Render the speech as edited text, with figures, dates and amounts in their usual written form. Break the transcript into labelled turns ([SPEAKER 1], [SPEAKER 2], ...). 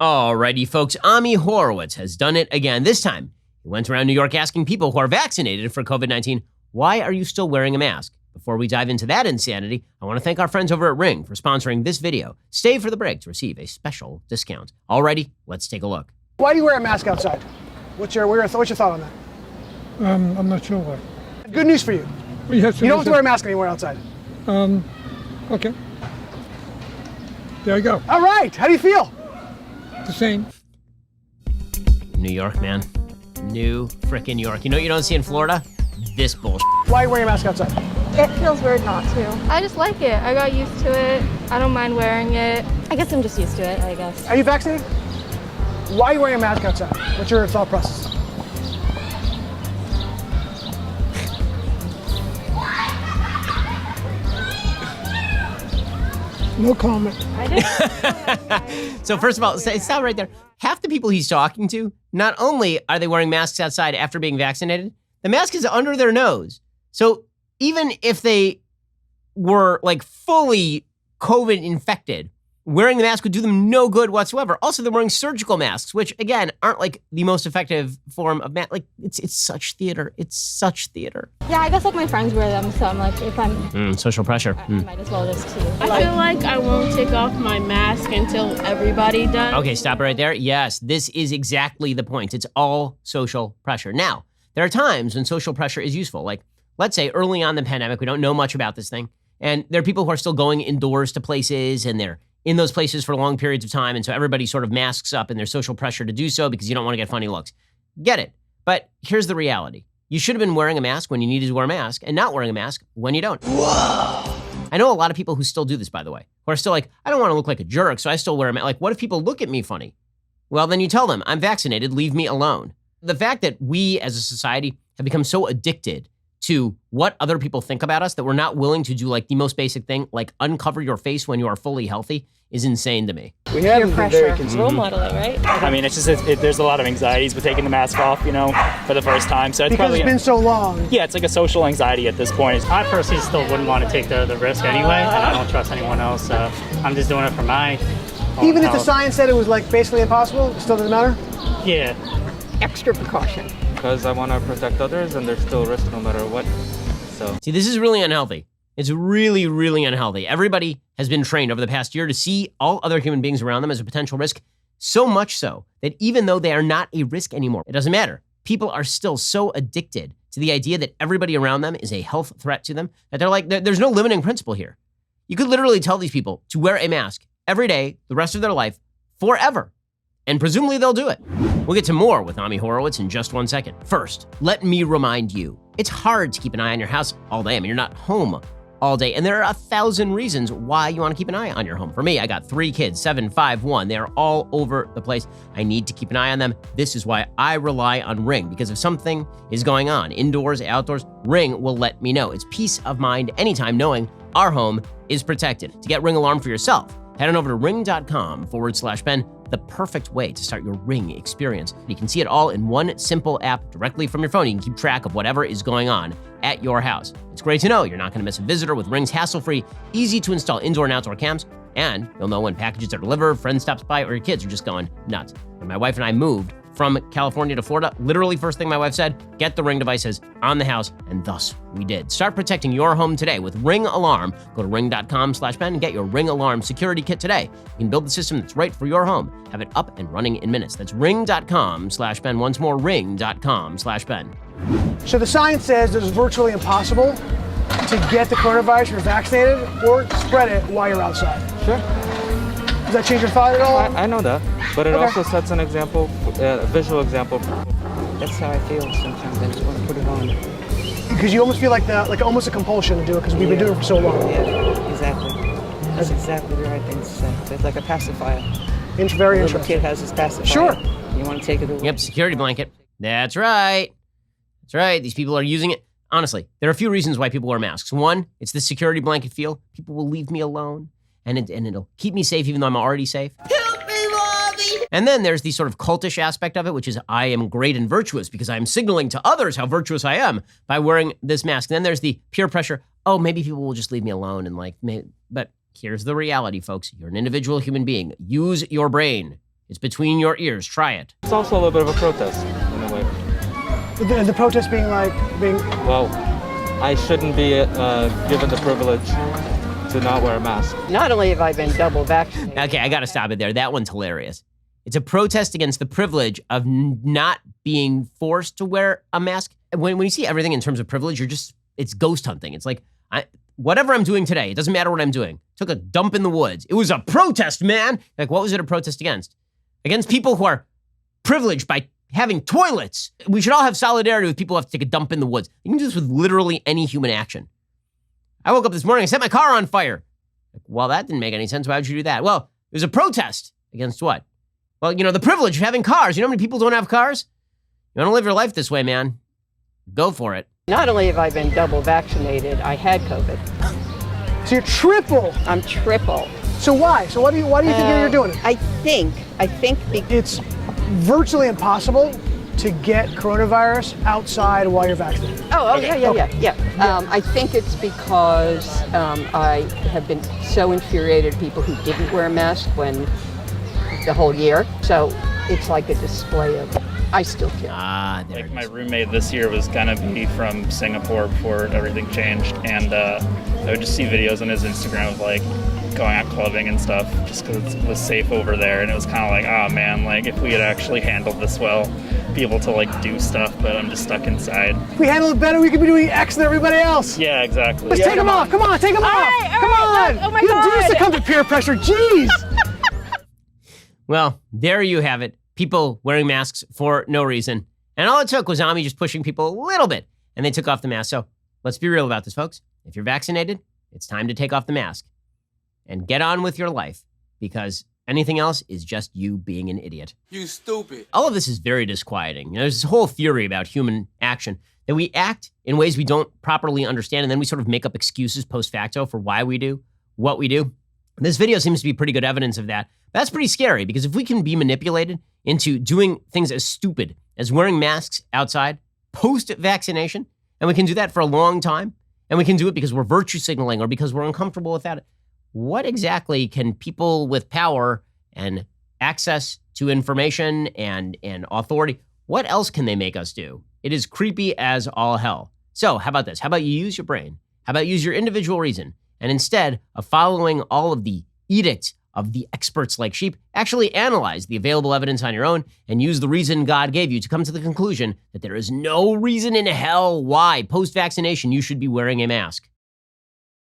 [SPEAKER 1] Alrighty, folks, Ami Horowitz has done it again. This time, he went around New York asking people who are vaccinated for COVID-19, why are you still wearing a mask? Before we dive into that insanity, I want to thank our friends over at Ring for sponsoring this video. Stay for the break to receive a special discount. Alrighty, let's take a look.
[SPEAKER 2] Why do you wear a mask outside? What's your thought on that?
[SPEAKER 3] I'm not sure why.
[SPEAKER 2] Good news for you.
[SPEAKER 3] Yes,
[SPEAKER 2] You don't have to wear a mask anywhere outside.
[SPEAKER 3] Okay. There you go.
[SPEAKER 2] All right. How do you feel?
[SPEAKER 3] The same.
[SPEAKER 1] New York, man. New frickin' York. You know what you don't see in Florida? This bullshit.
[SPEAKER 2] Why are you wearing a mask outside?
[SPEAKER 4] It feels weird not to. I just like it. I got used to it. I don't mind wearing it. I guess I'm just used to it, I guess.
[SPEAKER 2] Are you vaccinated? Why are you wearing a mask outside? What's your thought process?
[SPEAKER 3] No comment.
[SPEAKER 1] So first of all, stop right there. Half the people he's talking to, not only are they wearing masks outside after being vaccinated, the mask is under their nose. So even if they were like fully COVID infected, wearing the mask would do them no good whatsoever. Also, they're wearing surgical masks, which again, aren't like the most effective form of mask. Like it's such theater. It's such theater.
[SPEAKER 4] Yeah, I guess like my friends wear them, so I'm like, if I'm...
[SPEAKER 1] social pressure.
[SPEAKER 4] I might as well just too.
[SPEAKER 5] I feel like I won't take off my mask until everybody does.
[SPEAKER 1] Okay, stop it right there. Yes, this is exactly the point. It's all social pressure. Now, there are times when social pressure is useful. Like, let's say early on in the pandemic, we don't know much about this thing. And there are people who are still going indoors to places, and they're in those places for long periods of time. And so everybody sort of masks up, and there's social pressure to do so because you don't want to get funny looks. Get it. But here's the reality. You should have been wearing a mask when you needed to wear a mask and not wearing a mask when you don't. Whoa. I know a lot of people who still do this, by the way, who are still like, I don't want to look like a jerk, so I still wear a mask. Like, what if people look at me funny? Well, then you tell them, I'm vaccinated, leave me alone. The fact that we as a society have become so addicted to what other people think about us that we're not willing to do like the most basic thing, like uncover your face when you are fully healthy, is insane to me.
[SPEAKER 6] We haven't been very
[SPEAKER 4] Role
[SPEAKER 6] consistent.
[SPEAKER 4] modeling, right?
[SPEAKER 6] I mean, it's just there's a lot of anxieties with taking the mask off, you know, for the first time. So it's
[SPEAKER 2] Because
[SPEAKER 6] probably
[SPEAKER 2] it's been so long.
[SPEAKER 6] yeah, it's like a social anxiety at this point.
[SPEAKER 7] I personally still wouldn't want to take the risk anyway, and I don't trust anyone else. So I'm just doing it for my own
[SPEAKER 2] Even if the
[SPEAKER 7] health.
[SPEAKER 2] science said it was like basically impossible, it still doesn't matter?
[SPEAKER 7] Yeah.
[SPEAKER 4] Extra precaution.
[SPEAKER 8] Because I want to protect others, and there's still risk no matter what. So
[SPEAKER 1] See, this is really unhealthy. It's really, really unhealthy. Everybody has been trained over the past year to see all other human beings around them as a potential risk, so much so that even though they are not a risk anymore, it doesn't matter. People are still so addicted to the idea that everybody around them is a health threat to them that they're like, there's no limiting principle here. You could literally tell these people to wear a mask every day, the rest of their life, forever. And presumably they'll do it. We'll get to more with Ami Horowitz in just 1 second. First, let me remind you, it's hard to keep an eye on your house all day. I mean, you're not home all day. And there are 1,000 reasons why you want to keep an eye on your home. For me, I got 3 kids, 7, 5, 1. They're all over the place. I need to keep an eye on them. This is why I rely on Ring, because if something is going on, indoors, outdoors, Ring will let me know. It's peace of mind anytime knowing our home is protected. To get Ring Alarm for yourself, head on over to ring.com/Ben, the perfect way to start your Ring experience. You can see it all in one simple app directly from your phone. You can keep track of whatever is going on at your house. It's great to know you're not going to miss a visitor with Ring's hassle-free, easy-to-install indoor and outdoor cams, and you'll know when packages are delivered, friends stops by, or your kids are just going nuts. When my wife and I moved from California to Florida, literally first thing my wife said, get the Ring devices on the house, and thus we did. Start protecting your home today with Ring Alarm. Go to ring.com/Ben and get your Ring Alarm security kit today. You can build the system that's right for your home. Have it up and running in minutes. That's ring.com/Ben. Once more, ring.com/Ben.
[SPEAKER 2] So the science says it's virtually impossible to get the coronavirus if you're vaccinated or spread it while you're outside.
[SPEAKER 8] sure,
[SPEAKER 2] Does that change your thought at all?
[SPEAKER 8] I know that, but it
[SPEAKER 2] Okay.
[SPEAKER 8] also sets an example, a visual example.
[SPEAKER 9] That's how I feel sometimes. I just want to put it on.
[SPEAKER 2] Because you almost feel like almost a compulsion to do it because we've been doing it for so long.
[SPEAKER 9] Yeah, exactly. That's exactly the right thing to say. It's like a pacifier.
[SPEAKER 2] Very
[SPEAKER 9] A little
[SPEAKER 2] interesting.
[SPEAKER 9] kid has his pacifier.
[SPEAKER 2] Sure.
[SPEAKER 9] You want to take it away.
[SPEAKER 1] Yep, security blanket. That's right. That's right. These people are using it. Honestly, there are a few reasons why people wear masks. One, it's the security blanket feel. People will leave me alone, and it'll keep me safe even though I'm already safe. Help me, Mommy! And then there's the sort of cultish aspect of it, which is I am great and virtuous because I'm signaling to others how virtuous I am by wearing this mask. And then there's the peer pressure. Oh, maybe people will just leave me alone but here's the reality, folks. You're an individual human being. Use your brain. It's between your ears. Try it.
[SPEAKER 8] It's also a little bit of a protest in a way.
[SPEAKER 2] The protest being
[SPEAKER 8] Well, I shouldn't be given the privilege to not wear a mask.
[SPEAKER 9] Not only have I been double vaccinated.
[SPEAKER 1] Okay, I got to stop it there. That one's hilarious. It's a protest against the privilege of not being forced to wear a mask. When you see everything in terms of privilege, it's ghost hunting. It's like, whatever I'm doing today, it doesn't matter what I'm doing. Took a dump in the woods. It was a protest, man. Like, what was it a protest against? Against people who are privileged by having toilets. We should all have solidarity with people who have to take a dump in the woods. You can do this with literally any human action. I woke up this morning, I set my car on fire. Like, well, that didn't make any sense. Why would you do that? Well, it was a protest against what? Well, the privilege of having cars. You know how many people don't have cars? You want to live your life this way, man? Go for it.
[SPEAKER 9] Not only have I been double vaccinated, I had COVID.
[SPEAKER 2] So you're triple.
[SPEAKER 9] I'm triple.
[SPEAKER 2] So why? So why do you think you're doing it?
[SPEAKER 9] I think
[SPEAKER 2] It's virtually impossible to get coronavirus outside while you're vaccinated.
[SPEAKER 9] Yeah. I think it's because I have been so infuriated at people who didn't wear a mask when the whole year. So it's like a display of, I still care.
[SPEAKER 6] Like my roommate this year was gonna be from Singapore before everything changed, and I would just see videos on his Instagram of like going out clubbing and stuff just because it was safe over there, and it was kind of like, oh man, like if we had actually handled this well, be able to like do stuff, but I'm just stuck inside.
[SPEAKER 2] If we handle it better, we could be doing X than everybody else.
[SPEAKER 6] Yeah, exactly.
[SPEAKER 2] Let's take them off. Come on, take them off. Come on.
[SPEAKER 4] Oh my
[SPEAKER 2] You
[SPEAKER 4] God.
[SPEAKER 2] do succumb to peer pressure. Jeez.
[SPEAKER 1] Well, there you have it. People wearing masks for no reason. And all it took was Ami just pushing people a little bit, and they took off the mask. So let's be real about this, folks. If you're vaccinated, it's time to take off the mask and get on with your life, because anything else is just you being an idiot.
[SPEAKER 10] You stupid.
[SPEAKER 1] All of this is very disquieting. There's this whole theory about human action that we act in ways we don't properly understand, and then we sort of make up excuses post facto for why we do what we do. This video seems to be pretty good evidence of that. That's pretty scary, because if we can be manipulated into doing things as stupid as wearing masks outside post-vaccination, and we can do that for a long time, and we can do it because we're virtue signaling or because we're uncomfortable with that, what exactly can people with power and access to information and authority, what else can they make us do? It is creepy as all hell. So how about this? How about you use your brain? How about use your individual reason? And instead of following all of the edicts of the experts like sheep, actually analyze the available evidence on your own and use the reason God gave you to come to the conclusion that there is no reason in hell why post-vaccination you should be wearing a mask.